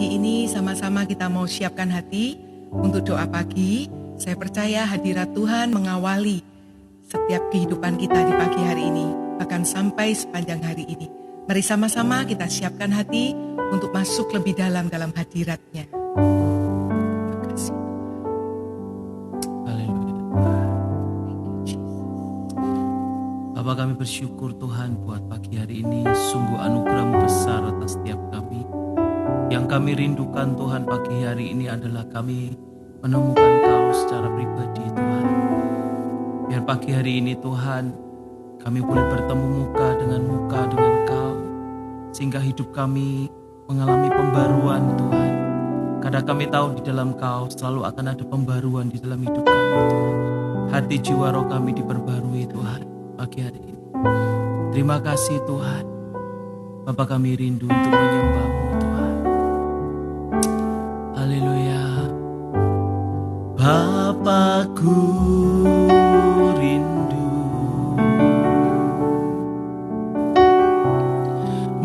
pagi ini sama-sama kita mau siapkan hati untuk doa pagi. Saya percaya hadirat Tuhan mengawali setiap kehidupan kita di pagi hari ini, bahkan sampai sepanjang hari ini. Mari sama-sama kita siapkan hati untuk masuk lebih dalam hadirat-Nya. Terima kasih. Haleluya. Bapa, kami bersyukur Tuhan buat pagi hari ini. Sungguh anugerah-Mu besar atas setiap kami. Yang kami rindukan Tuhan pagi hari ini adalah kami menemukan Kau secara pribadi Tuhan. Biar pagi hari ini Tuhan, kami boleh bertemu muka dengan Kau, sehingga hidup kami mengalami pembaruan Tuhan. Karena kami tahu di dalam Kau selalu akan ada pembaruan di dalam hidup kami Tuhan. Hati jiwa roh kami diperbarui Tuhan pagi hari ini. Terima kasih Tuhan. Bapa, kami rindu untuk menyembah-Mu Tuhan. Haleluya. Bapakku rindu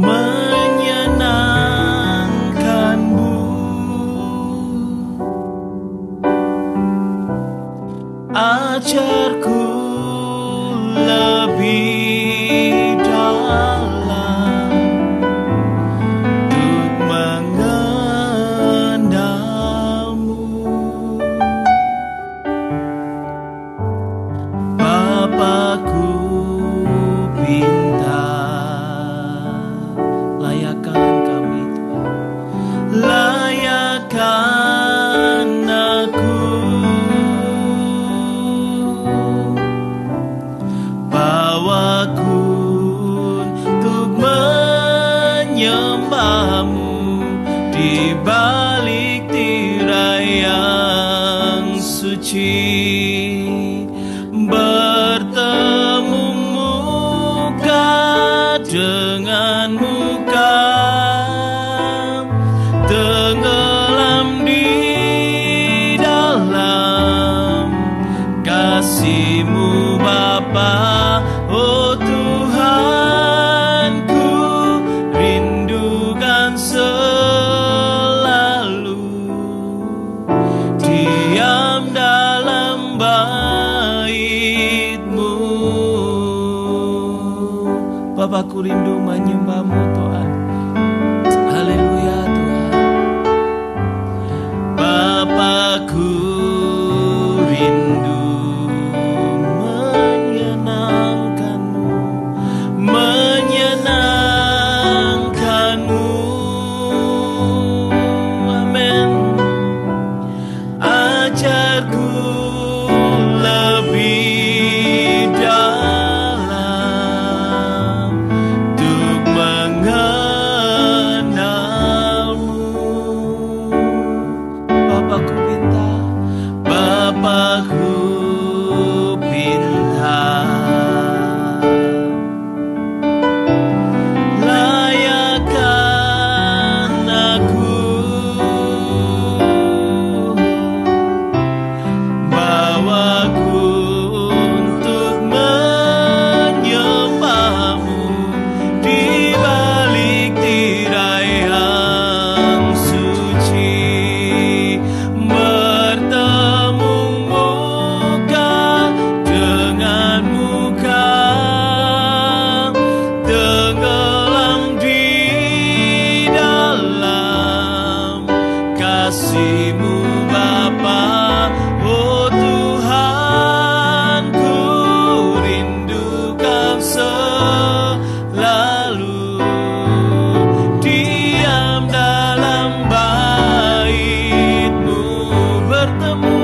menyenangkan-Mu, ajarku lebih dalam untuk mengenal-Mu. Bapakku pinta, layakkan kami Tuhan, layakkan aku, bawaku untuk menyembah-Mu di balik tirai yang suci. Bertemu muka dengan muka, tenggelam di dalam kasih-Mu Bapa. Oh Tuhan, ku rindukan selalu diam dalam bait-Mu. Bapa, ku rindu menyembah-Mu Tuhan. Haleluya Tuhan. Bapakku rindu menyenangkan-Mu, menyenangkan-Mu. Amin. Ajarku lebih dalam untuk mengenal-Mu. Bapakku pinta, Bapakku pinta, layakkan aku, bawaku untuk menyembah-Mu di balik tirai yang suci. Bertemu muka dengan muka, tenggelam di dalam kasih-Mu Bapa. Oh Tuhan, ku rindukan selalu diam dalam bait-Mu. Bertemu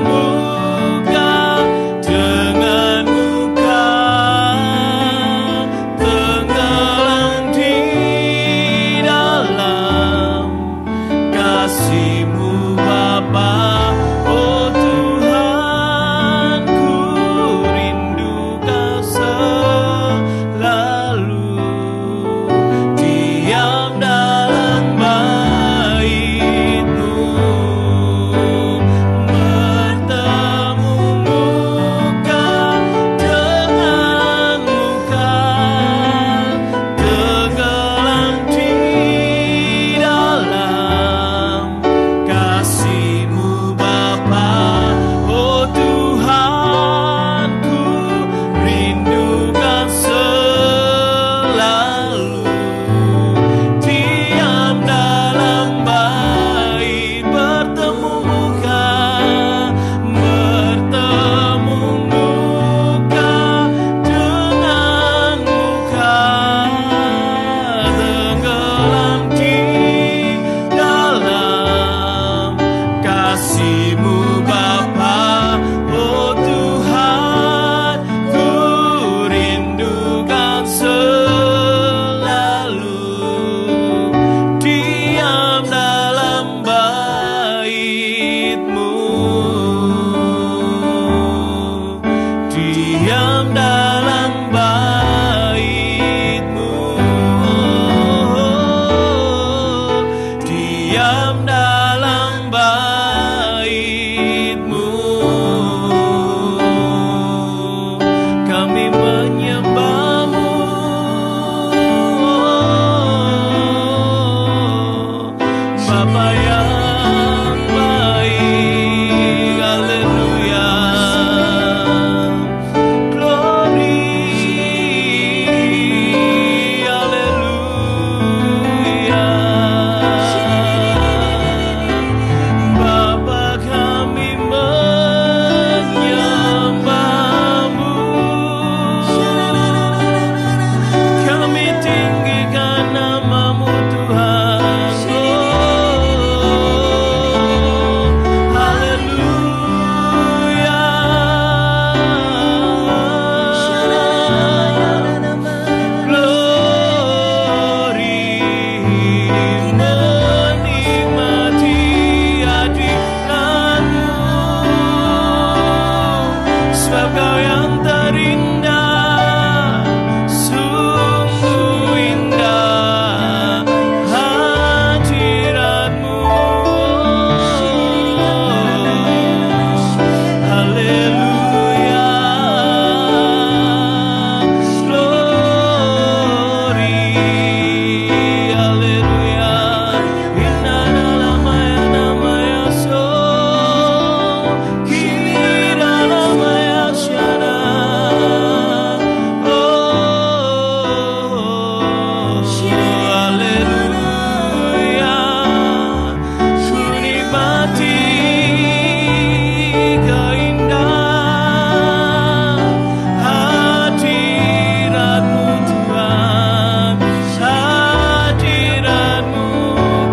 muka dengan muka, tenggelam di dalam dalam bait-Mu. Kami menyembah-Mu, Bapa yang baik. Haleluya. Glory. Haleluya. Bapa kami menyembah-Mu. Kami tinggikan nama-Mu Tuhan. Sebab Kau yang terindah, sungguh indah hadirat-Mu. Haleluya. Glory. Haleluya. Inna dalamaya namanya so. Kira namanya syada. Haleluya. Ku nikmati keindahan hadirat-Mu Tuhan. Hadirat-Mu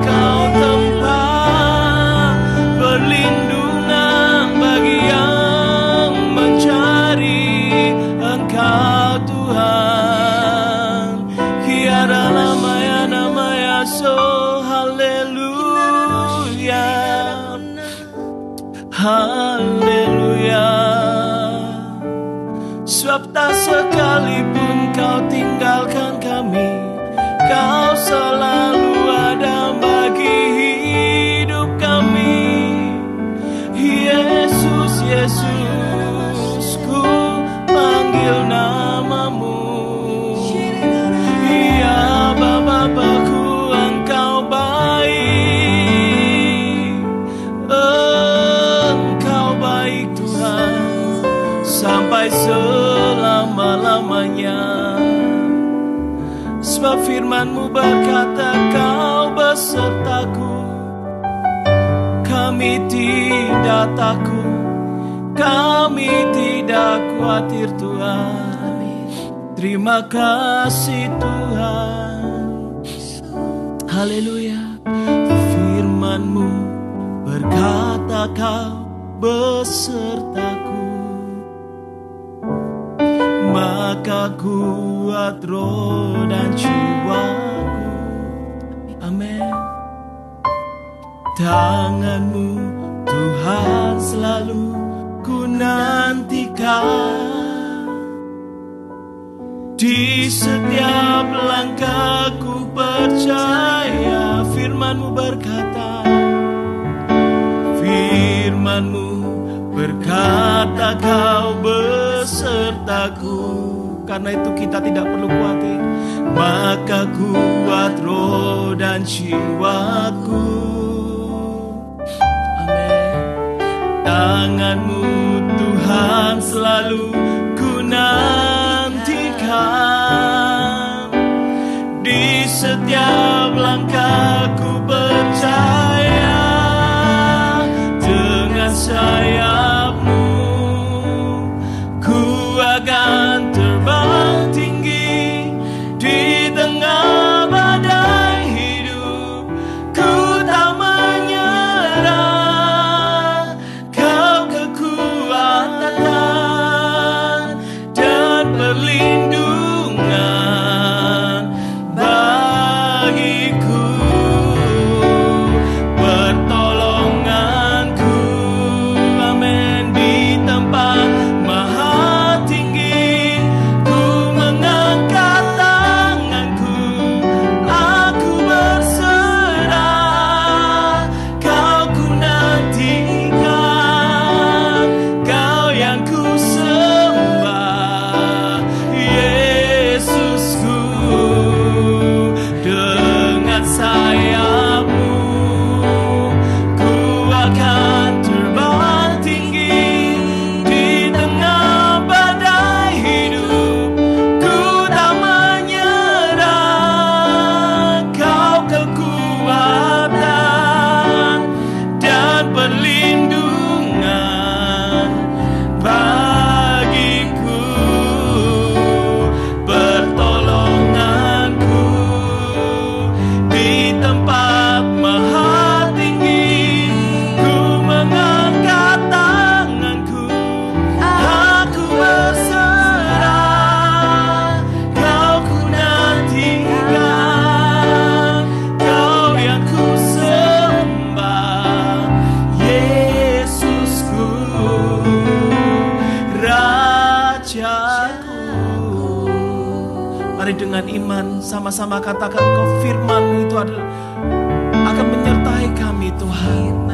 Kau tempat perlindungan bagi yang mencari Engkau Tuhan. Tiada namanya so. Haleluya. Haleluya. Sebab tak sekalipun Kau tinggalkan kami, Kau selalu ada bagi hidup kami. Yesus, Yesus, ku panggil nama-Mu. Ya Bapa-Bapa-ku, Engkau baik. Engkau baik Tuhan, sampai selama-lamanya. Sebab firman-Mu berkata, Kau besertaku. Kami tidak takut, kami tidak khawatir Tuhan. Terima kasih Tuhan. Haleluya. Firman-Mu berkata, Kau besertaku. Maka kuat roh dan jiwaku. Amin. Tangan-Mu Tuhan selalu ku nantikan. Di setiap langkahku percaya. Firman-Mu berkata, Firman-Mu berkata, Kau besertaku. Karena itu kita tidak perlu khawatir. Maka kuat roh dan jiwaku. Amin. Tangan-Mu Tuhan selalu ku nantikan. Di setiap langkahku percaya. Dengan sayap-Mu ku akan terbang tinggi. Di tengah badai hidup ku tak menyerah. Kau kekuatan dan perlindungan bagiku. Pertolonganku, amin, di tempat maha tinggi. Ku mengangkat tanganku, aku berserah. Sama-sama katakan Kau firman-Mu itu adalah akan menyertai kami Tuhan.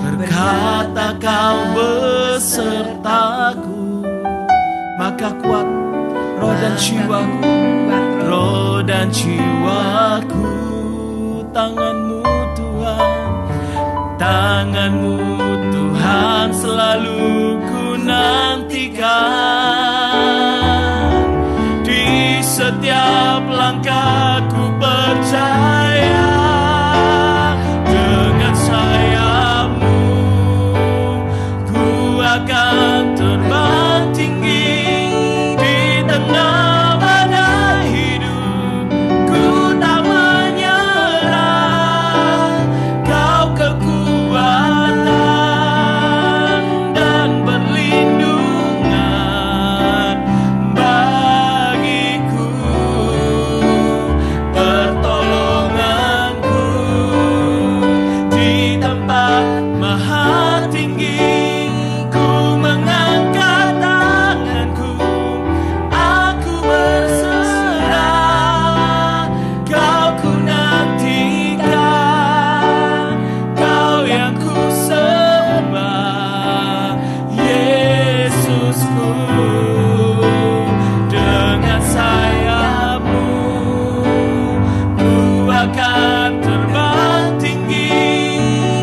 Berkata Kau besertaku, maka kuat roh dan jiwaku, roh dan jiwaku. Tangan-Mu Tuhan, tangan-Mu Tuhan selalu ku nantikan. Di setiap langkahku percaya, dengan sayap-Mu ku akan terbang tinggi. Di tengah badai hidup ku tak menyerah. Kau kekuatan dan perlindungan bagiku, pertolonganku di tempat maha tinggi. Ku mengangkat tanganku, aku berserah. Kau ku nantikan, Kau yang ku sembah, Yesusku. Dengan sayap-Mu ku akan terbang tinggi.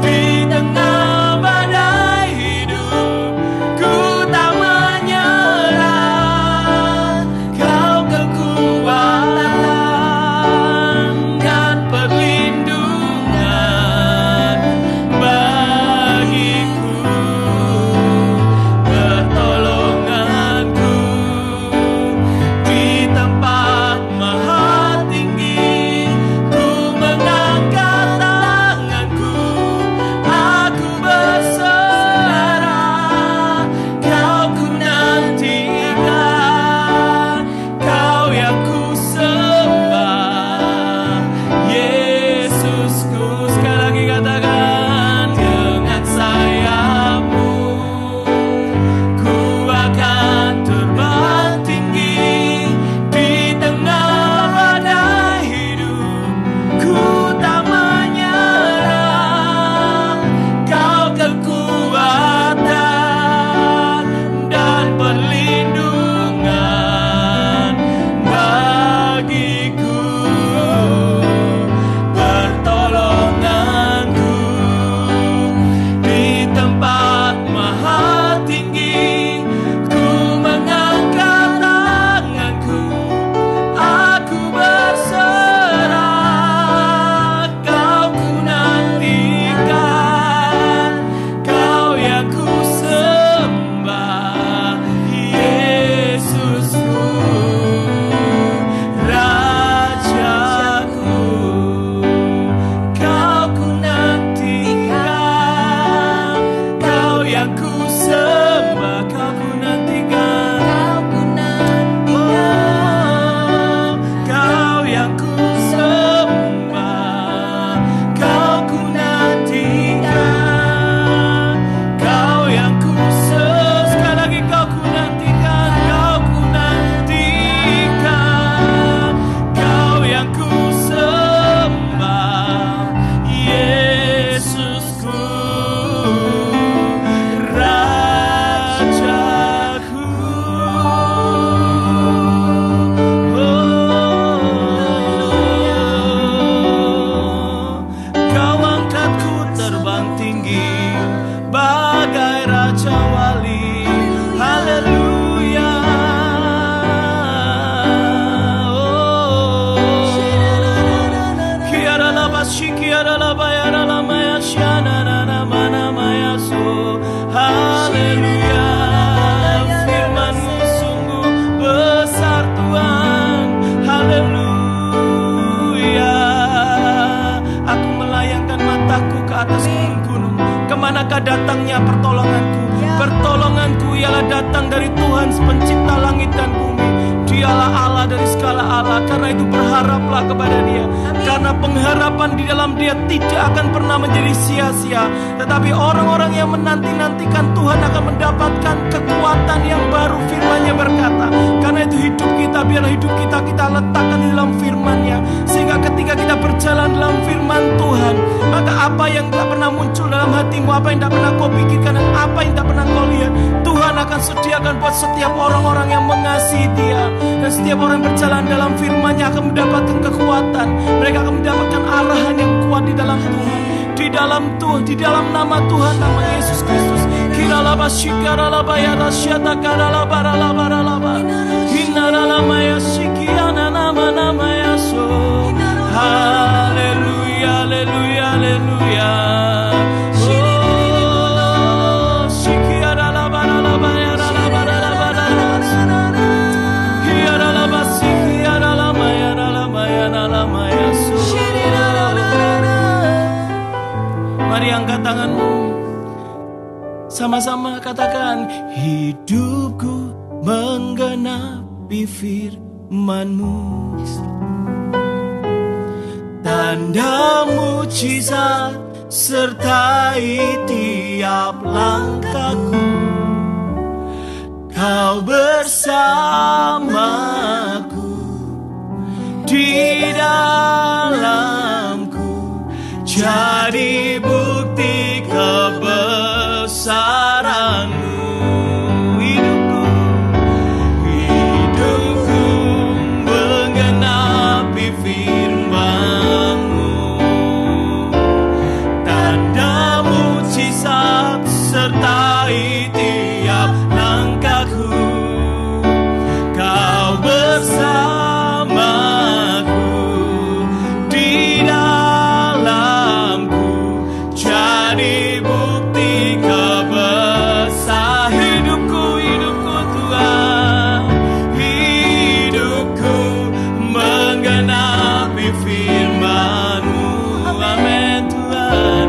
Di tengah badai hidup ku tak menyerah. Kau kekuatan dan perlindungan bagiku, pertolonganku di tempat maha tinggi. Ku mengangkat tanganku, aku berserah. Kau ku nantikan, Kau yang ku sembah, Yesusku. Sekali lagi katakan, dengan sayap-Mu ku akan terbang tinggi. Di tengah badai hidup ku tak menyerah. Kau kekuatan dan perlindungan bagiku, pertolonganku di tempat maha tinggi. Ku mengangkat tanganku, aku berserah. Kau ku nantikan, Kau yang ku sembah, Yesusku, Rajaku. Kau ku nantikan, Kau yang ku sembah, Kau ku nantikan. Oh, Kau yang ku sembah, Kau ku nantikan. Kau yang ku sekali lagi Kau ku nantikan, Kau ku nantikan. Kau yang ku sembah, Yesusku, Rajaku. Kau angkatku terbang tinggi bagai Raja Wali. Haleluya. Kiara laba shikiara laba yara lama ya shana na na mana maya so. Haleluya. Firman-Mu sungguh besar Tuhan. Haleluya. Aku melayangkan mataku ke atas gunung-gunung. Kemanakah datangnya pertolonganku? Pertolonganku ialah datang dari Tuhan pencipta langit dan bumi. Dialah Allah dari segala Allah. Karena itu berharaplah kepada Dia. Karena pengharapan di dalam dia tidak akan pernah menjadi sia-sia. Tetapi orang-orang yang menanti-nantikan Tuhan akan mendapatkan kekuatan yang baru. Firman-Nya berkata, karena itu hidup kita, biarlah hidup kita letakkan di dalam firman-Nya, sehingga ketika kita berjalan dalam firman Tuhan, maka apa yang tak pernah muncul dalam hatimu, apa yang tak pernah kau pikirkan, dan apa yang tak pernah kau lihat, Tuhan akan sediakan buat setiap orang-orang yang mengasihi Dia. Dan setiap orang yang berjalan dalam firman-Nya akan mendapatkan kekuatan. Mereka akan mendapatkan arahan yang kuat di dalam Tuhan, di dalam Tuhan, di dalam nama Tuhan, nama Yesus Kristus. Kiralaba shikaralaba yarasyata karalaba ralabaralaba hinaralama yasikiana nama yaso. Haleluya, haleluya, haleluya. Oh, shikiaralaba ralaba yaralaba ralaba yaralaba sikiaralama yaralama yaralama yaso. Mari angkat tanganmu, sama-sama katakan, hidupku menggenapi firman-Mu. Tanda mujizat sertai tiap langkahku. Kau bersamaku di dalamku, jadi bukti kebesaran-Mu. Hidupku menggenapi firman-Mu. Tanda mujizat sertai tiap langkahku. Kau bersamaku di dalamku, jadi bukti kebesaran. Hidupku Tuhan, hidupku menggenapi firman-Mu. Amin Tuhan.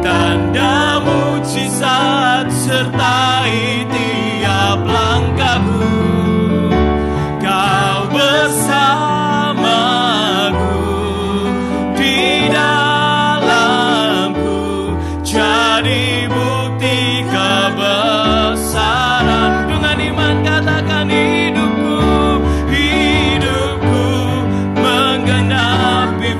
Tanda mujizat sertai tiap langkahku. Kau bersamaku di dalamku, jadi bukti kebesaran. Dengan iman katakan, hidupku menggenapi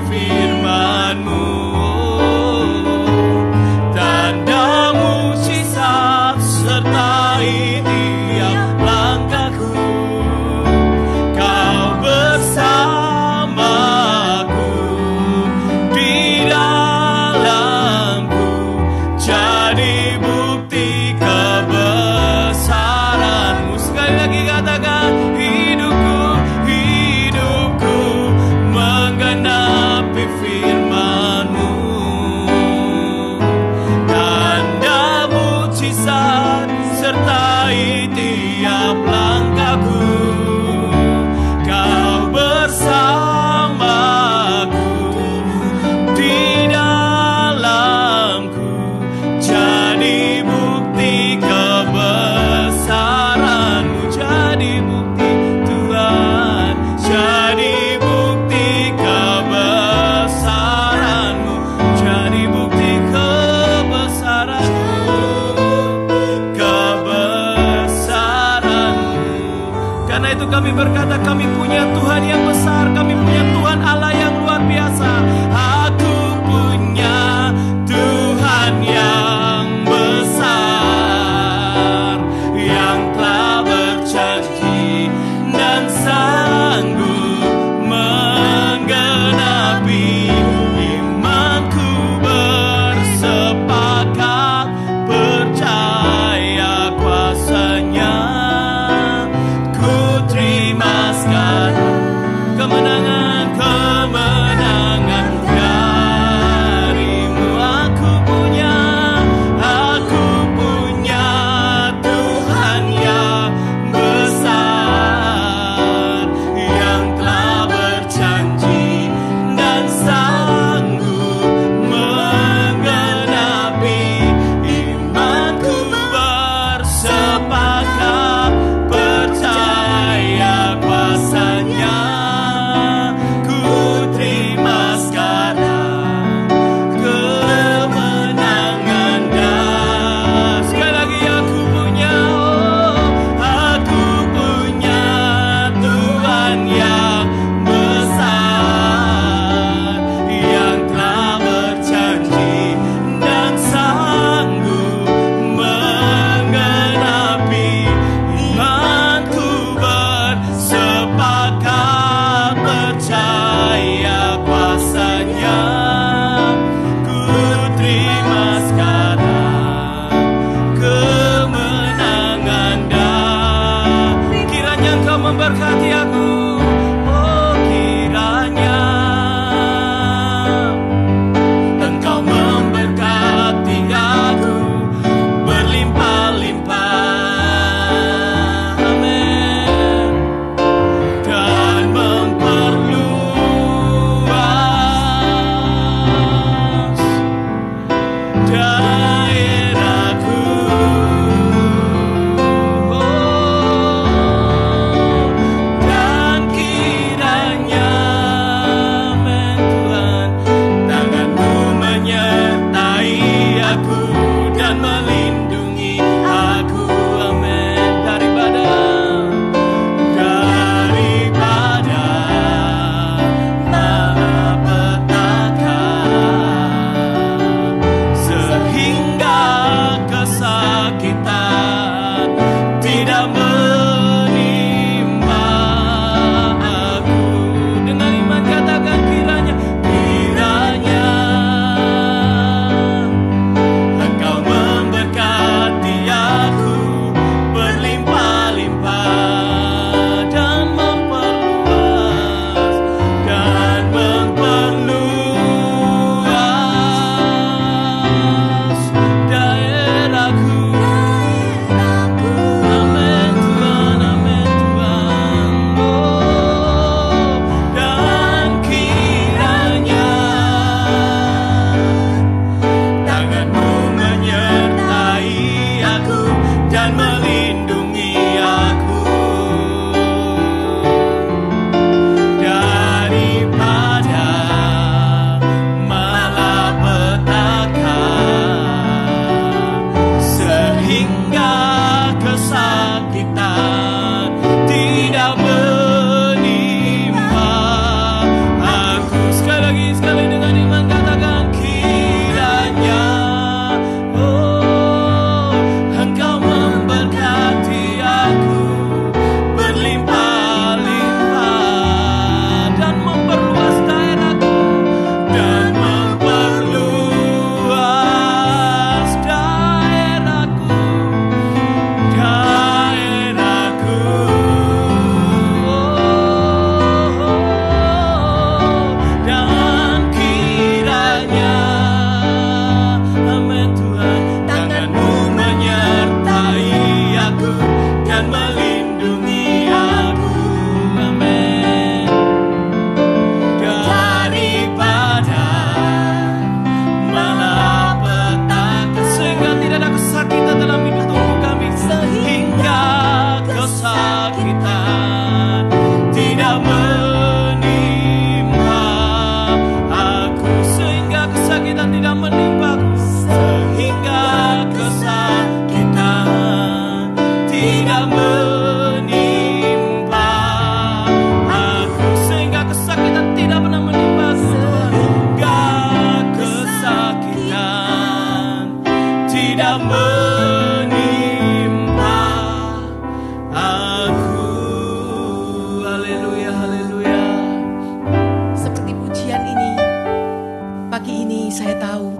ini saya tahu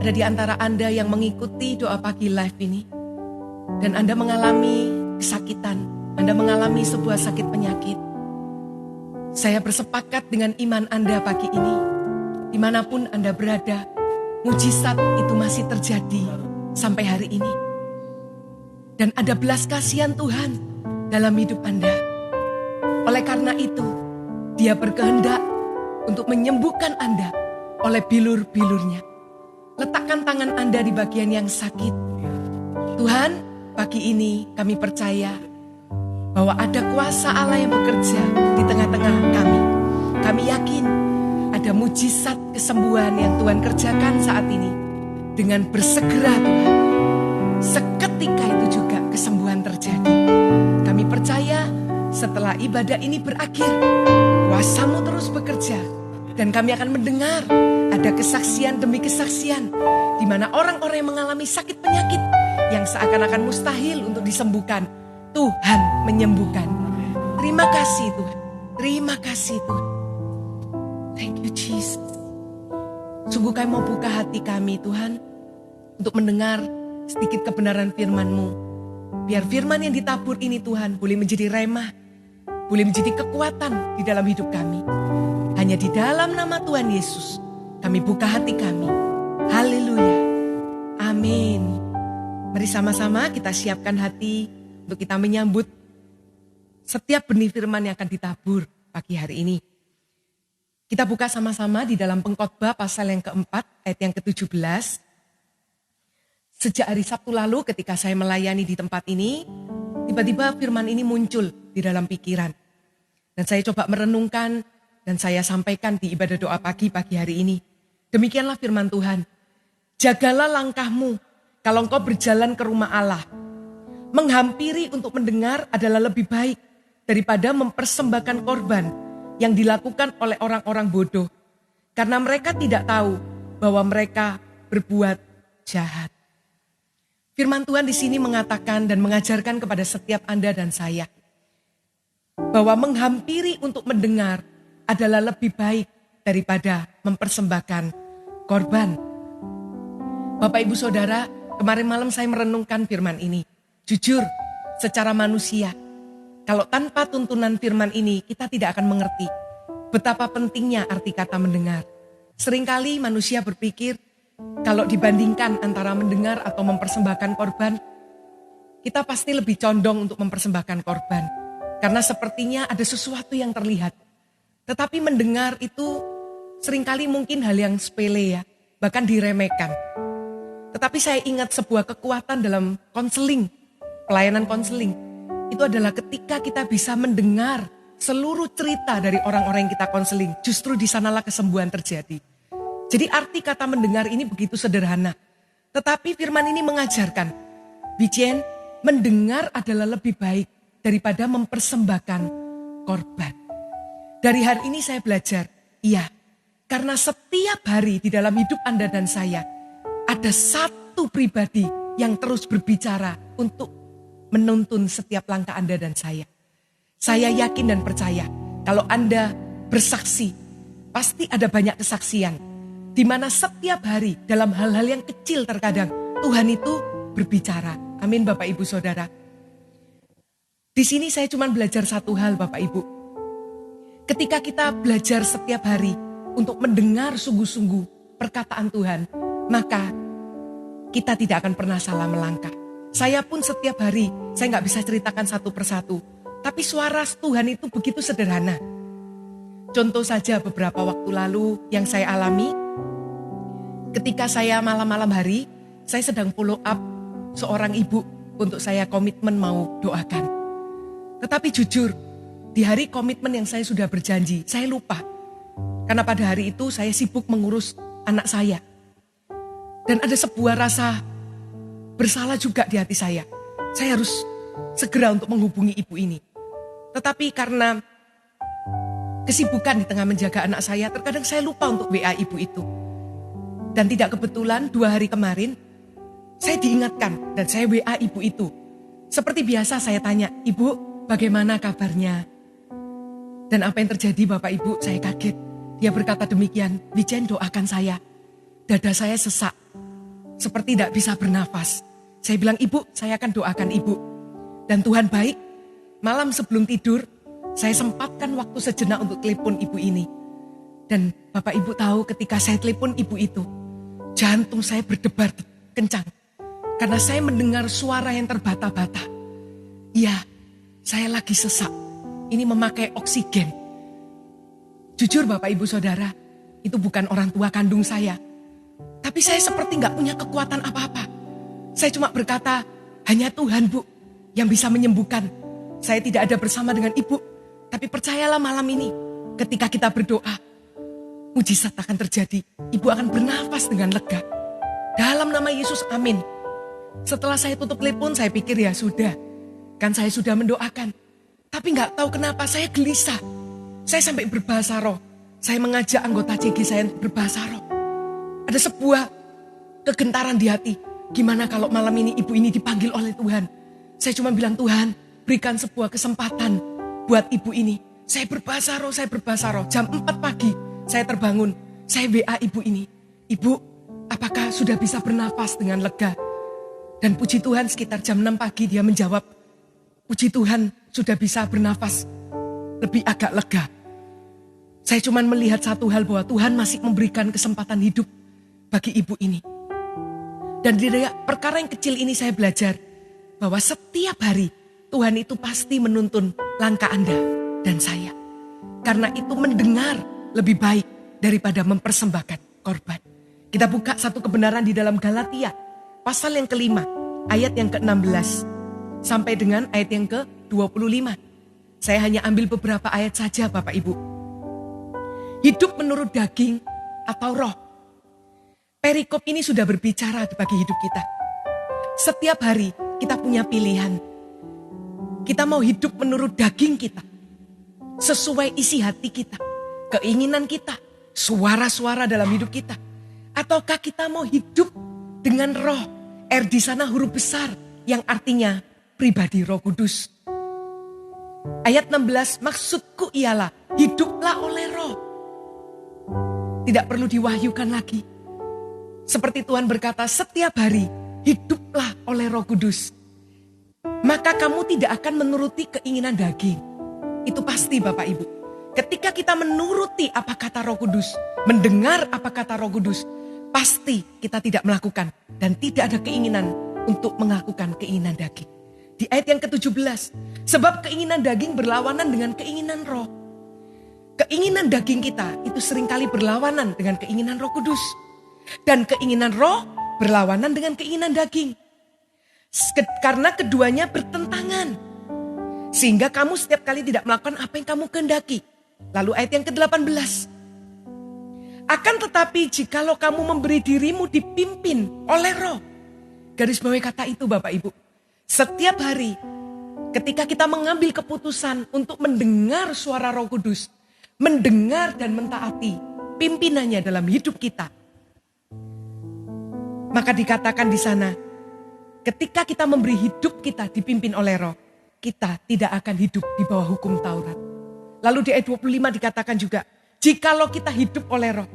ada di antara Anda yang mengikuti doa pagi live ini. Dan Anda mengalami kesakitan, Anda mengalami sebuah sakit penyakit. Saya bersepakat dengan iman Anda pagi ini. Dimanapun Anda berada, mujizat itu masih terjadi sampai hari ini. Dan ada belas kasihan Tuhan dalam hidup Anda. Oleh karena itu, Dia berkehendak untuk menyembuhkan Anda oleh bilur-bilurnya. Letakkan tangan Anda di bagian yang sakit. Tuhan, pagi ini kami percaya bahwa ada kuasa Allah yang bekerja di tengah-tengah kami. Kami yakin ada mujizat kesembuhan yang Tuhan kerjakan saat ini. Dengan bersegera Tuhan, seketika itu juga kesembuhan terjadi. Kami percaya setelah ibadah ini berakhir, kuasa-Mu terus bekerja. Dan kami akan mendengar ada kesaksian demi kesaksian, di mana orang-orang yang mengalami sakit penyakit yang seakan-akan mustahil untuk disembuhkan, Tuhan menyembuhkan. Terima kasih Tuhan. Terima kasih Tuhan. Thank you Jesus. Sungguh kami mau buka hati kami Tuhan, untuk mendengar sedikit kebenaran firman-Mu. Biar firman yang ditabur ini Tuhan boleh menjadi remah, boleh menjadi kekuatan di dalam hidup kami. Hanya di dalam nama Tuhan Yesus kami buka hati kami. Haleluya. Amin. Mari sama-sama kita siapkan hati untuk kita menyambut setiap benih firman yang akan ditabur pagi hari ini. Kita buka sama-sama di dalam Pengkhotbah pasal yang keempat, ayat yang ke-17. Sejak hari Sabtu lalu ketika saya melayani di tempat ini, tiba-tiba firman ini muncul di dalam pikiran. Dan saya coba merenungkan dan saya sampaikan di ibadah doa pagi hari ini. Demikianlah firman Tuhan. Jagalah langkahmu kalau engkau berjalan ke rumah Allah. Menghampiri untuk mendengar adalah lebih baik daripada mempersembahkan korban yang dilakukan oleh orang-orang bodoh. Karena mereka tidak tahu bahwa mereka berbuat jahat. Firman Tuhan di sini mengatakan dan mengajarkan kepada setiap Anda dan saya, bahwa menghampiri untuk mendengar adalah lebih baik daripada mempersembahkan korban. Bapak Ibu Saudara, kemarin malam saya merenungkan firman ini. Jujur, secara manusia, kalau tanpa tuntunan firman ini kita tidak akan mengerti betapa pentingnya arti kata mendengar. Seringkali manusia berpikir kalau dibandingkan antara mendengar atau mempersembahkan korban, kita pasti lebih condong untuk mempersembahkan korban. Karena sepertinya ada sesuatu yang terlihat. Tetapi mendengar itu seringkali mungkin hal yang sepele ya, bahkan diremehkan. Tetapi saya ingat sebuah kekuatan dalam konseling, pelayanan konseling. Itu adalah ketika kita bisa mendengar seluruh cerita dari orang-orang yang kita konseling. Justru di sanalah kesembuhan terjadi. Jadi arti kata mendengar ini begitu sederhana. Tetapi firman ini mengajarkan, Bijen, mendengar adalah lebih baik daripada mempersembahkan korban. Dari hari ini saya belajar, iya, karena setiap hari di dalam hidup Anda dan saya, ada satu pribadi yang terus berbicara untuk menuntun setiap langkah Anda dan saya. Saya yakin dan percaya, kalau Anda bersaksi, pasti ada banyak kesaksian, di mana setiap hari dalam hal-hal yang kecil terkadang, Tuhan itu berbicara. Amin Bapak Ibu Saudara. Di sini saya cuma belajar satu hal Bapak Ibu. Ketika kita belajar setiap hari untuk mendengar sungguh-sungguh perkataan Tuhan, maka kita tidak akan pernah salah melangkah. Saya pun setiap hari, saya gak bisa ceritakan satu persatu. Tapi suara Tuhan itu begitu sederhana. Contoh saja beberapa waktu lalu yang saya alami, ketika saya malam-malam hari, saya sedang follow up seorang ibu untuk saya komitmen mau doakan. Tetapi jujur, di hari komitmen yang saya sudah berjanji, saya lupa. Karena pada hari itu saya sibuk mengurus anak saya. Dan ada sebuah rasa bersalah juga di hati saya. Saya harus segera untuk menghubungi ibu ini. Tetapi karena kesibukan di tengah menjaga anak saya, terkadang saya lupa untuk WA ibu itu. Dan tidak kebetulan 2 hari kemarin, saya diingatkan dan saya WA ibu itu. Seperti biasa saya tanya, Ibu bagaimana kabarnya? Dan apa yang terjadi Bapak Ibu, saya kaget. Dia berkata demikian, Wijen doakan saya. dada saya sesak, seperti tidak bisa bernafas. Saya bilang, Ibu, saya akan doakan Ibu. Dan Tuhan baik, malam sebelum tidur, saya sempatkan waktu sejenak untuk telepon ibu ini. Dan Bapak Ibu tahu ketika saya telepon ibu itu, jantung saya berdebar kencang. Karena saya mendengar suara yang terbata-bata. Iya, saya lagi sesak. Ini memakai oksigen. Jujur Bapak Ibu Saudara, itu bukan orang tua kandung saya. Tapi saya seperti gak punya kekuatan apa-apa. Saya cuma berkata, hanya Tuhan Bu yang bisa menyembuhkan. Saya tidak ada bersama dengan ibu. Tapi percayalah malam ini, ketika kita berdoa, mujizat akan terjadi. Ibu akan bernafas dengan lega. Dalam nama Yesus, amin. Setelah saya tutup telepon, saya pikir ya sudah. Kan saya sudah mendoakan. Tapi gak tahu kenapa saya gelisah. Saya sampai berbahasa roh. Saya mengajak anggota CG saya untuk berbahasa roh. Ada sebuah kegentaran di hati. Gimana kalau malam ini ibu ini dipanggil oleh Tuhan? Saya cuma bilang, Tuhan, berikan sebuah kesempatan buat ibu ini. Saya berbahasa roh. Jam 4 pagi saya terbangun. Saya WA ibu ini. Ibu, apakah sudah bisa bernafas dengan lega? Dan puji Tuhan sekitar jam 6 pagi dia menjawab, puji Tuhan sudah bisa bernafas lebih agak lega. Saya cuma melihat satu hal, bahwa Tuhan masih memberikan kesempatan hidup bagi ibu ini. Dan dari perkara yang kecil ini saya belajar bahwa setiap hari Tuhan itu pasti menuntun langkah Anda dan saya. Karena itu mendengar lebih baik daripada mempersembahkan korban. Kita buka satu kebenaran di dalam Galatia, pasal yang ke-5, ayat yang ke-16, sampai dengan ayat yang ke-25. Saya hanya ambil beberapa ayat saja Bapak Ibu. Hidup menurut daging atau roh. Perikop ini sudah berbicara bagi hidup kita. Setiap hari kita punya pilihan. Kita mau hidup menurut daging kita, sesuai isi hati kita, keinginan kita, suara-suara dalam hidup kita. Ataukah kita mau hidup dengan roh, di sana huruf besar yang artinya pribadi Roh Kudus. Ayat 16, maksudku ialah hiduplah oleh roh. Tidak perlu diwahyukan lagi. Seperti Tuhan berkata, setiap hari hiduplah oleh Roh Kudus. Maka kamu tidak akan menuruti keinginan daging. Itu pasti Bapak Ibu. Ketika kita menuruti apa kata Roh Kudus, mendengar apa kata Roh Kudus, pasti kita tidak melakukan dan tidak ada keinginan untuk melakukan keinginan daging. Di ayat yang ke-17, sebab keinginan daging berlawanan dengan keinginan roh. Keinginan daging kita itu seringkali berlawanan dengan keinginan Roh Kudus. Dan keinginan roh berlawanan dengan keinginan daging. Karena keduanya bertentangan. Sehingga kamu setiap kali tidak melakukan apa yang kamu kehendaki. Lalu ayat yang ke-18. Akan tetapi jikalau kamu memberi dirimu dipimpin oleh roh. Garis bawahi kata itu Bapak Ibu. Setiap hari ketika kita mengambil keputusan untuk mendengar suara Roh Kudus. Mendengar dan mentaati pimpinannya dalam hidup kita. Maka dikatakan di sana, ketika kita memberi hidup kita dipimpin oleh roh, kita tidak akan hidup di bawah hukum Taurat. Lalu di ayat 25 dikatakan juga, jikalau kita hidup oleh roh,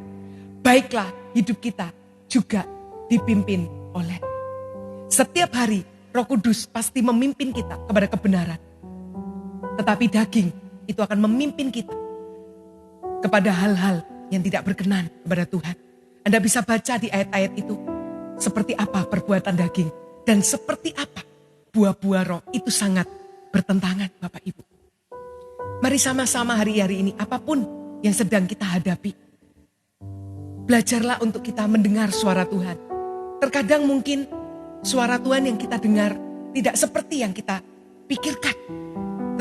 baiklah hidup kita juga dipimpin oleh. Setiap hari Roh Kudus pasti memimpin kita kepada kebenaran. Tetapi daging itu akan memimpin kita kepada hal-hal yang tidak berkenan kepada Tuhan. Anda bisa baca di ayat-ayat itu. Seperti apa perbuatan daging dan seperti apa buah-buah roh itu sangat bertentangan Bapak Ibu. Mari sama-sama hari-hari ini apapun yang sedang kita hadapi. Belajarlah untuk kita mendengar suara Tuhan. Terkadang mungkin suara Tuhan yang kita dengar tidak seperti yang kita pikirkan.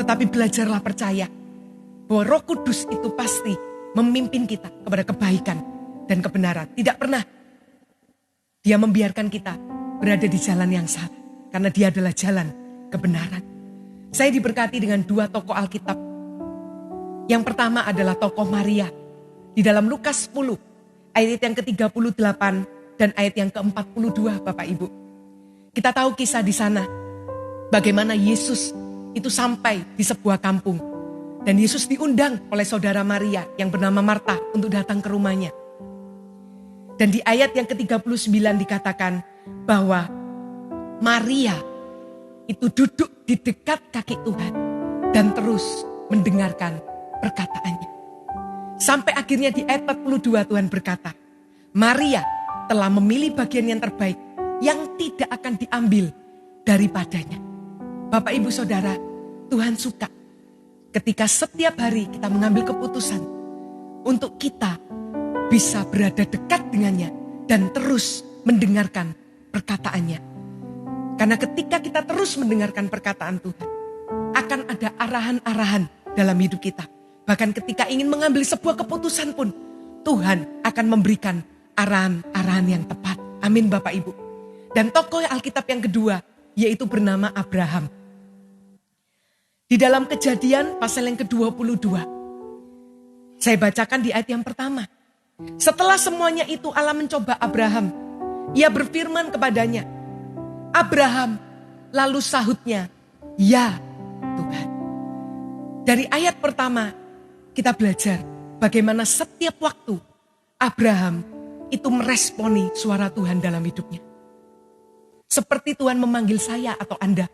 Tetapi belajarlah percaya bahwa Roh Kudus itu pasti memimpin kita kepada kebaikan dan kebenaran. Tidak pernah Dia membiarkan kita berada di jalan yang salah. Karena Dia adalah jalan kebenaran. Saya diberkati dengan 2 tokoh Alkitab. Yang pertama adalah tokoh Maria. Di dalam Lukas 10, ayat yang ke-38 dan ayat yang ke-42 Bapak Ibu. Kita tahu kisah di sana. Bagaimana Yesus itu sampai di sebuah kampung. Dan Yesus diundang oleh saudara Maria yang bernama Marta untuk datang ke rumahnya. Dan di ayat yang ke-39 dikatakan bahwa Maria itu duduk di dekat kaki Tuhan dan terus mendengarkan perkataannya. Sampai akhirnya di ayat 42 Tuhan berkata, Maria telah memilih bagian yang terbaik yang tidak akan diambil daripadanya. Bapak Ibu Saudara, Tuhan suka ketika setiap hari kita mengambil keputusan untuk kita bisa berada dekat dengannya dan terus mendengarkan perkataannya. Karena ketika kita terus mendengarkan perkataan Tuhan, akan ada arahan-arahan dalam hidup kita. Bahkan ketika ingin mengambil sebuah keputusan pun, Tuhan akan memberikan arahan-arahan yang tepat. Amin Bapak Ibu. Dan tokoh Alkitab yang kedua, yaitu bernama Abraham. Di dalam Kejadian pasal yang ke-22, saya bacakan di ayat yang pertama. Setelah semuanya itu Allah mencoba Abraham. Ia berfirman kepadanya, Abraham, lalu sahutnya, ya Tuhan. Dari ayat pertama kita belajar bagaimana setiap waktu Abraham itu meresponi suara Tuhan dalam hidupnya. Seperti Tuhan memanggil saya atau Anda.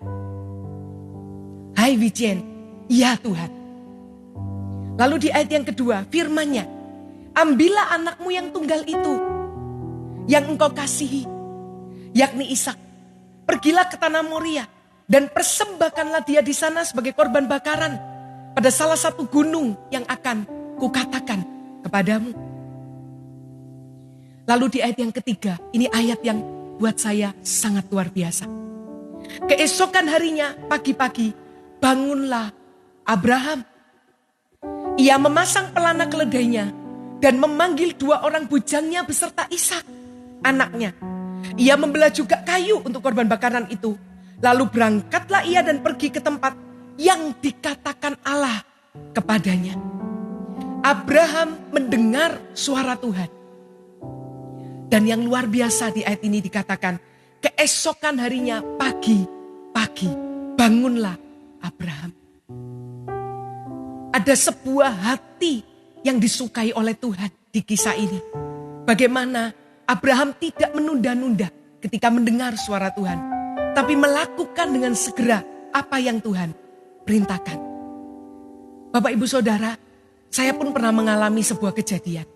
Hai Wijen, ya Tuhan. Lalu di ayat yang kedua firman-Nya, ambillah anakmu yang tunggal itu, yang engkau kasihi, yakni Ishak. Pergilah ke tanah Moria dan persembahkanlah dia di sana sebagai korban bakaran pada salah satu gunung yang akan kukatakan kepadamu. Lalu di ayat yang ketiga, ini ayat yang buat saya sangat luar biasa. Keesokan harinya pagi-pagi bangunlah Abraham. Ia memasang pelana keledainya dan memanggil 2 orang bujangnya beserta Ishak, anaknya. Ia membelah juga kayu untuk korban bakaran itu. Lalu berangkatlah ia dan pergi ke tempat yang dikatakan Allah kepadanya. Abraham mendengar suara Tuhan. Dan yang luar biasa di ayat ini dikatakan, keesokan harinya pagi-pagi bangunlah Abraham. Ada sebuah hati yang disukai oleh Tuhan di kisah ini. Bagaimana Abraham tidak menunda-nunda ketika mendengar suara Tuhan, tapi melakukan dengan segera apa yang Tuhan perintahkan. Bapak Ibu Saudara, saya pun pernah mengalami sebuah kejadian.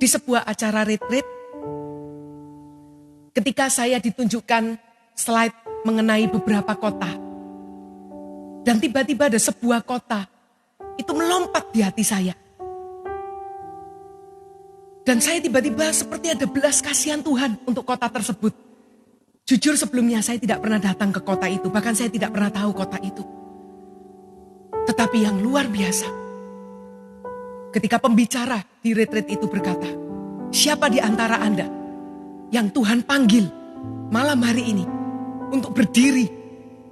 Di sebuah acara retreat, ketika saya ditunjukkan slide mengenai beberapa kota, dan tiba-tiba ada sebuah kota, itu melompat di hati saya. Dan saya tiba-tiba seperti ada belas kasihan Tuhan untuk kota tersebut. Jujur sebelumnya saya tidak pernah datang ke kota itu, bahkan saya tidak pernah tahu kota itu. Tetapi yang luar biasa, ketika pembicara di retreat itu berkata, siapa di antara Anda yang Tuhan panggil malam hari ini untuk berdiri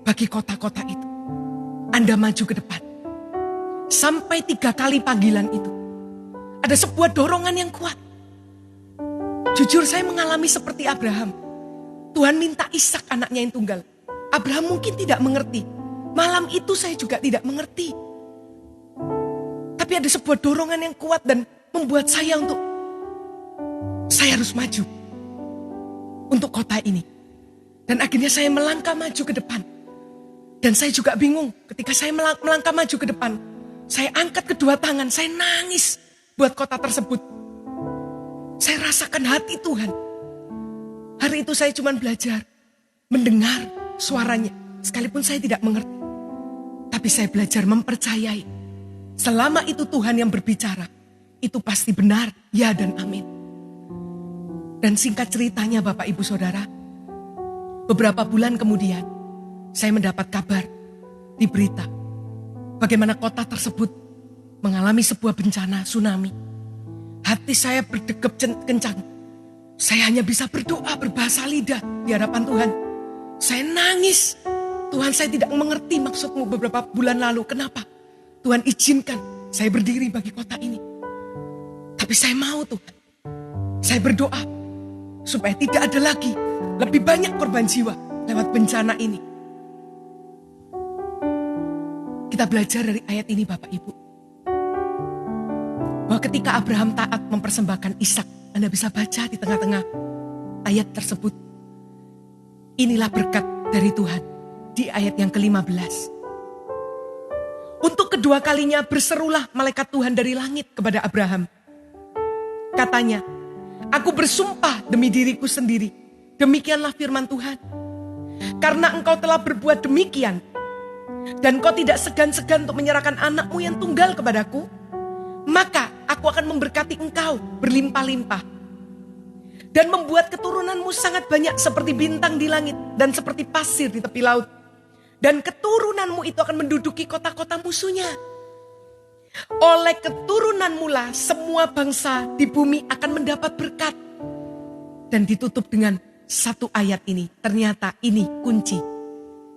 bagi kota-kota itu? Anda maju ke depan. Sampai 3 kali panggilan itu, ada sebuah dorongan yang kuat. Jujur saya mengalami seperti Abraham. Tuhan minta Ishak anaknya yang tunggal. Abraham mungkin tidak mengerti. Malam itu saya juga tidak mengerti. Tapi ada sebuah dorongan yang kuat dan membuat saya harus maju untuk kota ini. Dan akhirnya saya melangkah maju ke depan. Dan saya juga bingung ketika saya melangkah maju ke depan. Saya angkat kedua tangan, saya nangis buat kota tersebut. Saya rasakan hati Tuhan. Hari itu saya cuma belajar mendengar suaranya. Sekalipun saya tidak mengerti. Tapi saya belajar mempercayai. Selama itu Tuhan yang berbicara. Itu pasti benar, ya dan amin. Dan singkat ceritanya Bapak Ibu Saudara. Beberapa bulan kemudian saya mendapat kabar di berita. Bagaimana kota tersebut mengalami sebuah bencana tsunami. Hati saya berdegup kencang. Saya hanya bisa berdoa berbahasa lidah di hadapan Tuhan. Saya nangis. Tuhan, saya tidak mengerti maksudmu beberapa bulan lalu. Kenapa? Tuhan izinkan saya berdiri bagi kota ini. Tapi saya mau Tuhan. Saya berdoa supaya tidak ada lagi lebih banyak korban jiwa lewat bencana ini. Kita belajar dari ayat ini Bapak Ibu. Bahwa ketika Abraham taat mempersembahkan Ishak Anda bisa baca di tengah-tengah ayat tersebut. Inilah berkat dari Tuhan di ayat yang ke-15. Untuk kedua kalinya berserulah malaikat Tuhan dari langit kepada Abraham. Katanya, aku bersumpah demi diriku sendiri, demikianlah firman Tuhan. Karena engkau telah berbuat demikian, dan kau tidak segan-segan untuk menyerahkan anakmu yang tunggal kepadaku, maka aku akan memberkati engkau berlimpah-limpah. Dan membuat keturunanmu sangat banyak seperti bintang di langit dan seperti pasir di tepi laut. Dan keturunanmu itu akan menduduki kota-kota musuhnya. Oleh keturunanmu lah semua bangsa di bumi akan mendapat berkat. Dan ditutup dengan satu ayat ini. Ternyata ini kunci.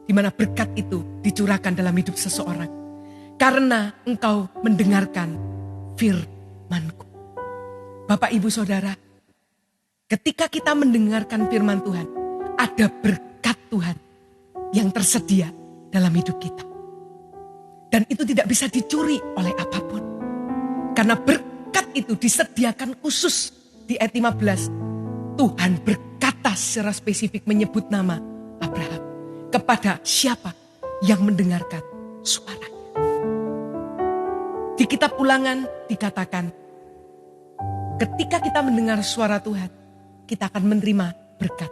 Di mana berkat itu dicurahkan dalam hidup seseorang. Karena engkau mendengarkan firman-Ku. Bapak, Ibu, Saudara, ketika kita mendengarkan firman Tuhan, ada berkat Tuhan yang tersedia dalam hidup kita. Dan itu tidak bisa dicuri oleh apapun. Karena berkat itu disediakan khusus di ayat 15. Tuhan berkata secara spesifik menyebut nama Abraham. Kepada siapa yang mendengarkan suaranya. Di kitab Ulangan dikatakan, ketika kita mendengar suara Tuhan, kita akan menerima berkat.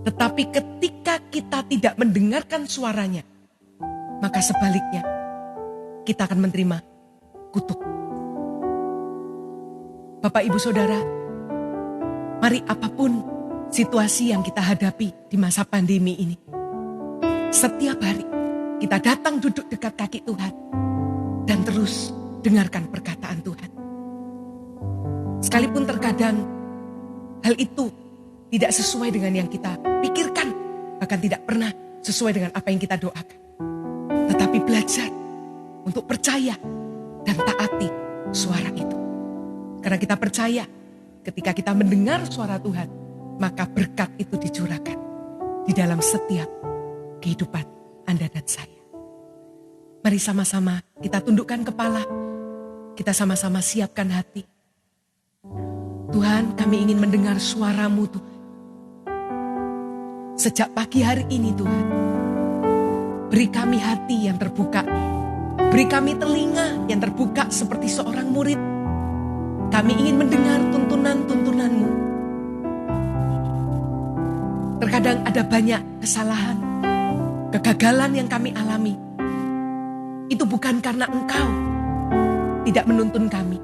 Tetapi ketika kita tidak mendengarkan suaranya, maka sebaliknya kita akan menerima kutuk. Bapak, Ibu, Saudara, mari apapun situasi yang kita hadapi di masa pandemi ini, setiap hari kita datang duduk dekat kaki Tuhan dan terus dengarkan perkataan Tuhan. Sekalipun terkadang hal itu tidak sesuai dengan yang kita pikirkan, bahkan tidak pernah sesuai dengan apa yang kita doakan. Tetapi belajar untuk percaya dan taati suara itu. Karena kita percaya ketika kita mendengar suara Tuhan, maka berkat itu dicurahkan di dalam setiap kehidupan Anda dan saya. Mari sama-sama kita tundukkan kepala, kita sama-sama siapkan hati. Tuhan, kami ingin mendengar suara-Mu Tuhan. Sejak pagi hari ini Tuhan, beri kami hati yang terbuka, beri kami telinga yang terbuka seperti seorang murid. Kami ingin mendengar tuntunan-tuntunan-Mu. Terkadang ada banyak kesalahan, kegagalan yang kami alami. Itu bukan karena Engkau tidak menuntun kami.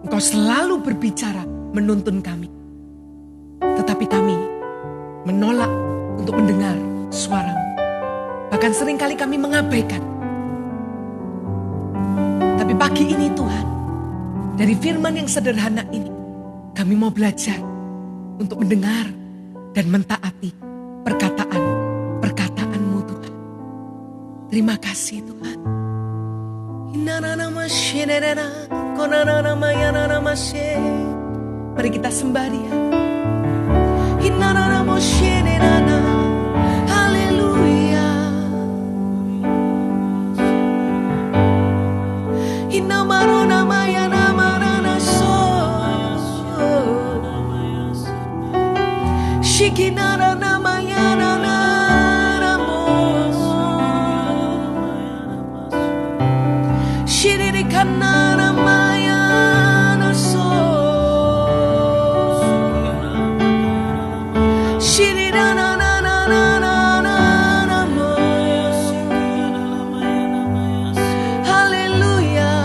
Engkau selalu berbicara menuntun kami. Tetapi kami menolak untuk mendengar suara-Mu. Bahkan seringkali kami mengabaikan. Tapi pagi ini Tuhan, dari firman yang sederhana ini, kami mau belajar untuk mendengar dan mentaati perkataan-perkataan-Mu Tuhan. Terima kasih Tuhan. Mari kita sembah Dia. Haleluya. Shikinara namayana naramos Shiririkanara mayana so Shirirana naramos Hallelujah.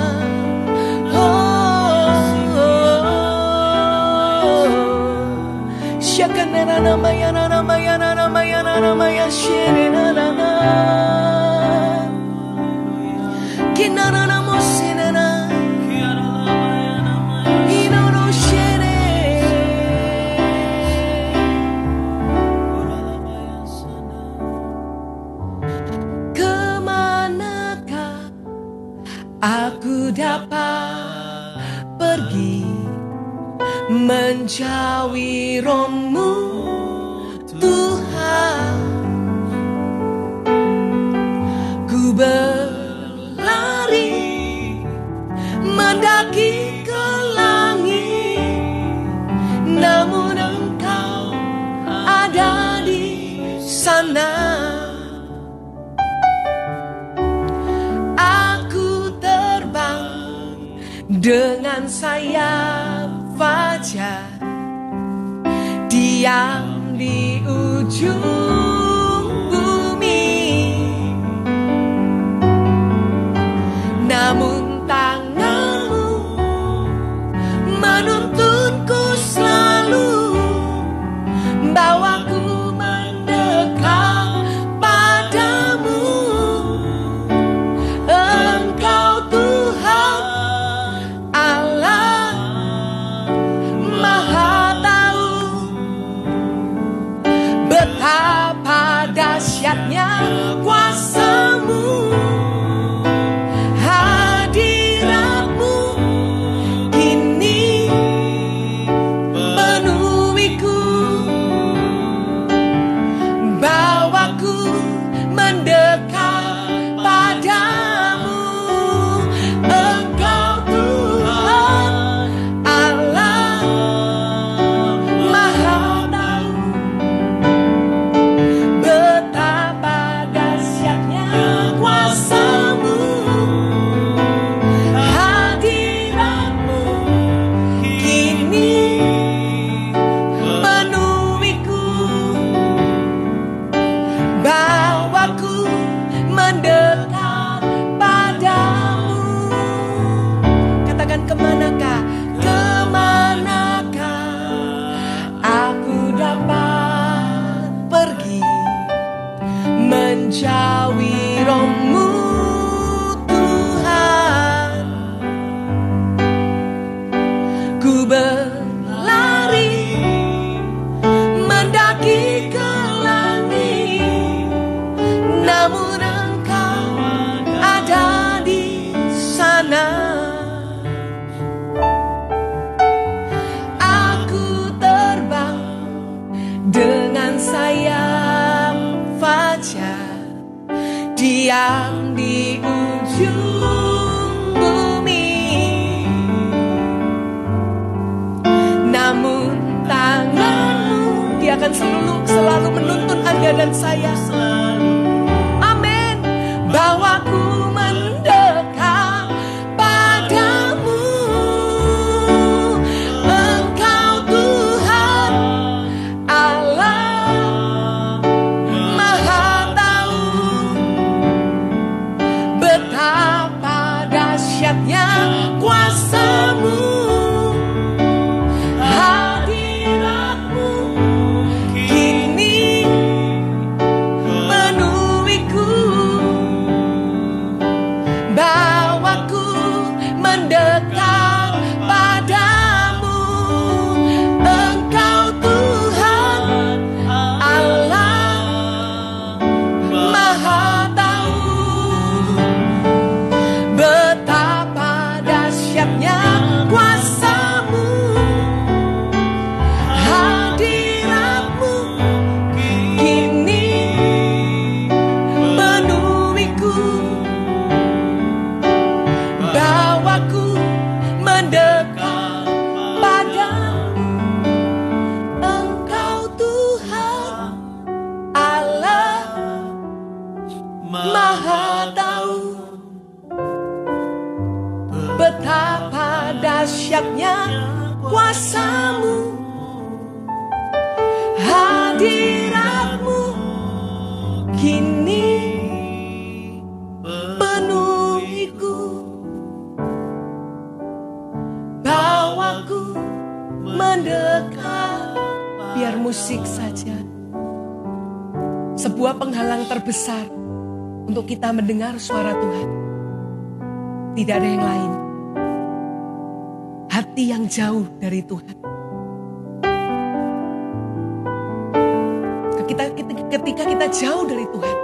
Shakanara namayana namayana namayana namaya shirirana Kinara namosinana Inono shere Kemanakah aku dapat pergi menjauhi roh-Mu Tuhan? Ku berlari mendaki ke langit saja, diam di ujung bumi, namun tanganmu menuntunku selalu, bawaku mendekat padamu. Engkau Tuhan Allah Maha Tahu, betapa dahsyatnya kuasa-Mu, hadirat-Mu kini penuhiku, bawaku mendekat padamu. Engkau Tuhan Allah Maha Tahu, betapa dahsyatnya kuasa-Mu, hadirat-Mu kini penuhiku, bawaku mendekat padamu. Katakan, kemanakah, kemanakah aku dapat pergi menjauhi Roh-Mu Tuhan. Ku berlari mendaki ke langit, namun Engkau ada di sana. Aku terbang dengan sayap fajar, diam di ujung bumi, namun tangan-Mu, Dia akan selalu menuntun Anda dan saya. Amin. Bawaku mendekat padamu. Engkau Tuhan Allah Maha Tahu, betapa dahsyatnya kuasa-Mu, hadirat-Mu kini penuhiku, bawaku mendekat padamu. Engkau Tuhan Allah Maha Tahu, betapa dahsyatnya kuasa-Mu, hadirat-Mu kini penuhiku, bawaku mendekat padamu. Engkau Tuhan Allah Maha Tahu, betapa dahsyatnya kuasa-Mu, hadirat-Mu kini penuhiku, bawaku mendekat. Biar musik saja, sebuah penghalang terbesar untuk kita mendengar suara Tuhan. Tidak ada yang lain. Hati yang jauh dari Tuhan. Ketika kita jauh dari Tuhan,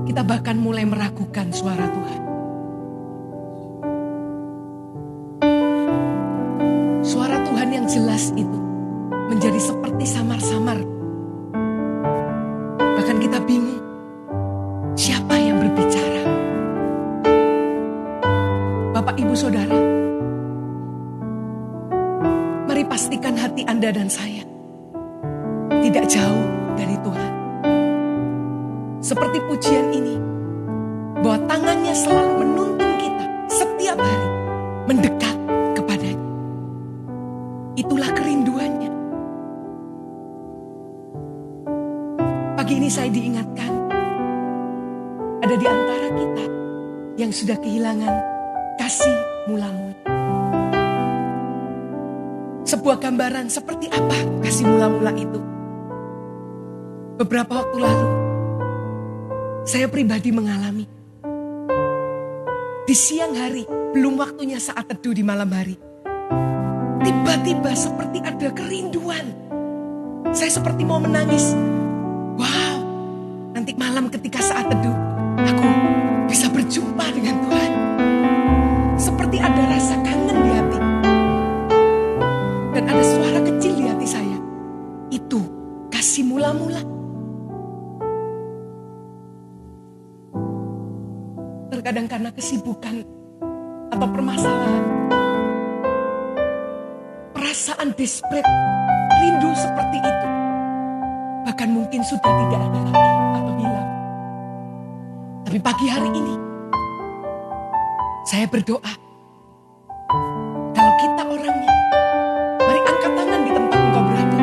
kita bahkan mulai meragukan suara Tuhan. Suara Tuhan yang jelas itu menjadi seperti samar-samar. Bahkan kita bingung, siapa yang berbicara? Bapak, Ibu, Saudara, mari pastikan hati Anda dan saya tidak jauh dari Tuhan. Seperti pujian ini, bahwa tangannya selalu menuntun kita setiap hari mendekat kepadanya. Itulah kerinduannya. Pagi ini saya diingatkan, ada di antara kita yang sudah kehilangan kasih mula-mula. Sebuah gambaran seperti apa kasih mula-mula itu. Beberapa waktu lalu, saya pribadi mengalami. Di siang hari, belum waktunya saat teduh di malam hari. Tiba-tiba seperti ada kerinduan. Saya seperti mau menangis. Wow, nanti malam ketika saat teduh, aku bisa berjumpa dengan Tuhan. Seperti ada rasa kangen di hati. Dan ada suara kecil di hati saya. Itu kasih mula-mula. Terkadang karena kesibukan atau permasalahan, perasaan desperate, rindu seperti itu, bahkan mungkin sudah tidak ada lagi atau hilang. Tapi pagi hari ini, saya berdoa, kalau kita orangnya, mari angkat tangan di tempat engkau berada.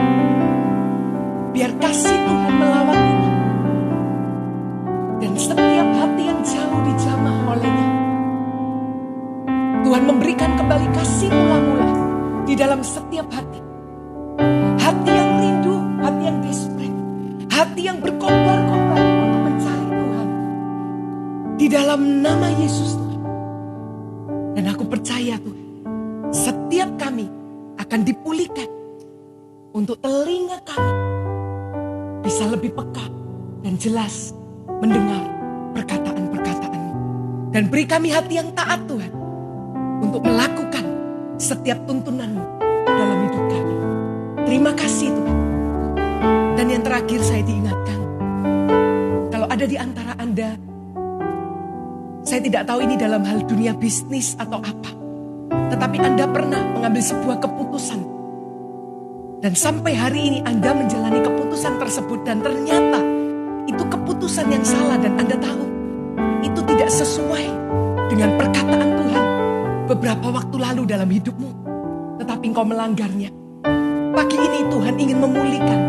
Biar kasih Tuhan melawat kita. Dan setiap hati yang jauh dijamah olehnya, Tuhan memberikan kembali kasih mula-mula di dalam setiap hati. Hati yang rindu, hati yang desperate, hati yang berkobar-kobar untuk mencari Tuhan. Di dalam nama Yesus Tuhan. Dan aku percaya Tuhan, setiap kami akan dipulihkan untuk telinga kami bisa lebih peka dan jelas mendengar perkataan-perkataan-Mu. Dan beri kami hati yang taat Tuhan untuk melakukan setiap tuntunan-Mu dalam hidup kami. Terima kasih Tuhan. Dan yang terakhir saya diingatkan, kalau ada di antara Anda, saya tidak tahu ini dalam hal dunia bisnis atau apa, tetapi Anda pernah mengambil sebuah keputusan. Dan sampai hari ini Anda menjalani keputusan tersebut dan ternyata itu keputusan yang salah dan Anda tahu itu tidak sesuai dengan perkataan Tuhan beberapa waktu lalu dalam hidupmu. Tetapi engkau melanggarnya. Pagi ini Tuhan ingin memulihkan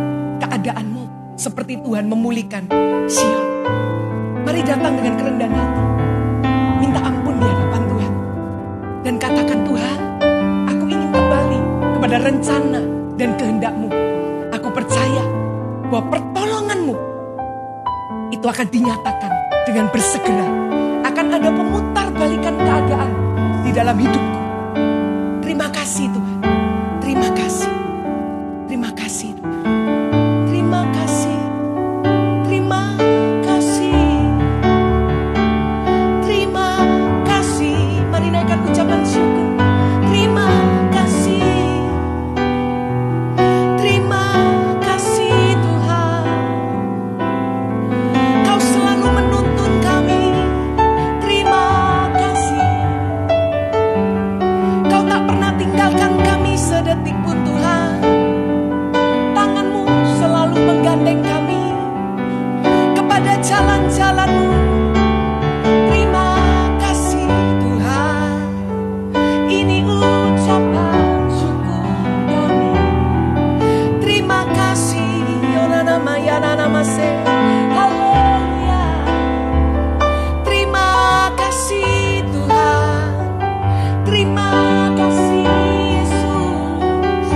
keadaanmu seperti Tuhan memulihkan Sion. Mari datang dengan kerendahan hati. Minta ampun di hadapan Tuhan. Dan katakan, Tuhan, aku ingin kembali kepada rencana dan kehendak-Mu. Aku percaya bahwa pertolongan-Mu itu akan dinyatakan dengan bersegera. Akan ada pemutarbalikan keadaan di dalam hidupku. Terima kasih Tuhan. Terima kasih. Terima kasih Tuhan. Terima kasih. Terima kasih. Terima kasih. Mari naikkan ucapan syukur. Terima kasih. Terima kasih Tuhan. Kau selalu menuntun kami. Terima kasih. Kau tak pernah tinggalkan kami sedetik pun Tuhan. Tangan-Mu selalu menggandeng kami kepada jalan-jalan-Mu. Terima kasih Tuhan. Ini ucapan syukur kami. Terima kasih. Yonana Mayana Namase. Haleluya. Terima kasih Tuhan. Terima kasih Yesus.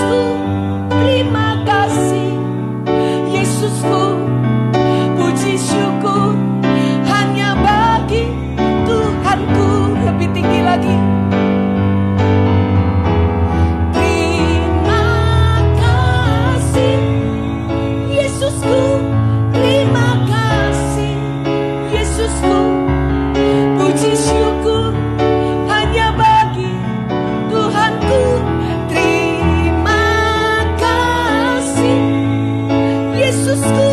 Yesusku, terima kasih. Yesusku, puji syukur hanya bagi Tuhanku. Lebih tinggi lagi. Terima kasih, Yesusku, terima kasih. Yesusku, puji syukur hanya bagi Tuhanku. Terima kasih, Yesusku,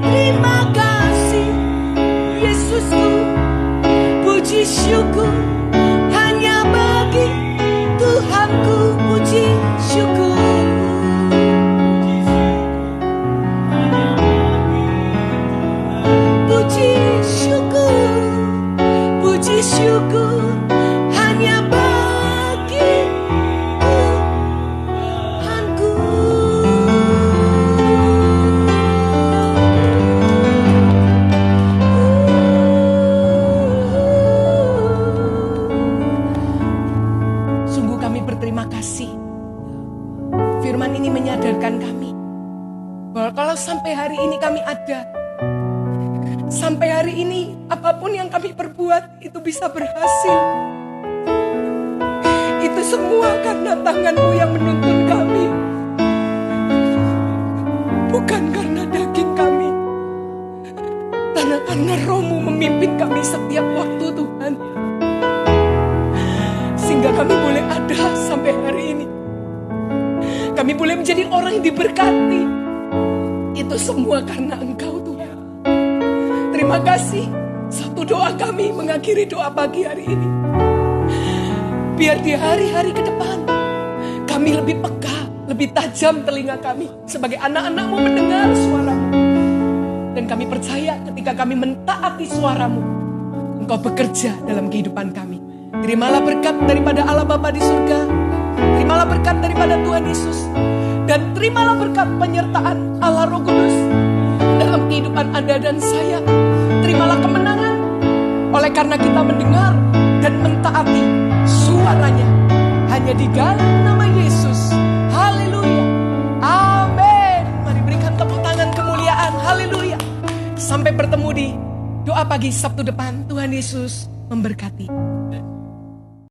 terima kasih. Yesusku, puji syukur hanya bagi Tuhanku. Puji syukur. Puji syukur, puji syukur hanya bagi Tuhanku. Sungguh kami berterima kasih. Firman ini menyadarkan kami bahwa kalau sampai hari ini kami ada, sampai hari ini apapun yang kami perbuat itu bisa berhasil. Itu semua karena tangan-Mu yang menuntun kami, bukan karena daging kami. Karena Roh-Mu memimpin kami setiap waktu, Tuhan, sehingga kami boleh ada sampai hari ini. Kami boleh menjadi orang yang diberkati. Itu semua karena Engkau, Tuhan. Terima kasih. Satu doa kami mengakhiri doa pagi hari ini. Biar di hari-hari ke depan kami lebih peka, lebih tajam telinga kami sebagai anak-anak-Mu mendengar suara-Mu. Dan kami percaya ketika kami mentaati suara-Mu, Engkau bekerja dalam kehidupan kami. Terimalah berkat daripada Allah Bapa di surga. Terimalah berkat daripada Tuhan Yesus. Dan terimalah berkat penyertaan Allah Roh Kudus dalam kehidupan Anda dan saya. Terimalah kemenangan oleh karena kita mendengar dan mentaati suaranya. Hanya di dalam nama Yesus. Haleluya. Amin. Mari berikan tepuk tangan kemuliaan. Haleluya. Sampai bertemu di doa pagi Sabtu depan. Tuhan Yesus memberkati.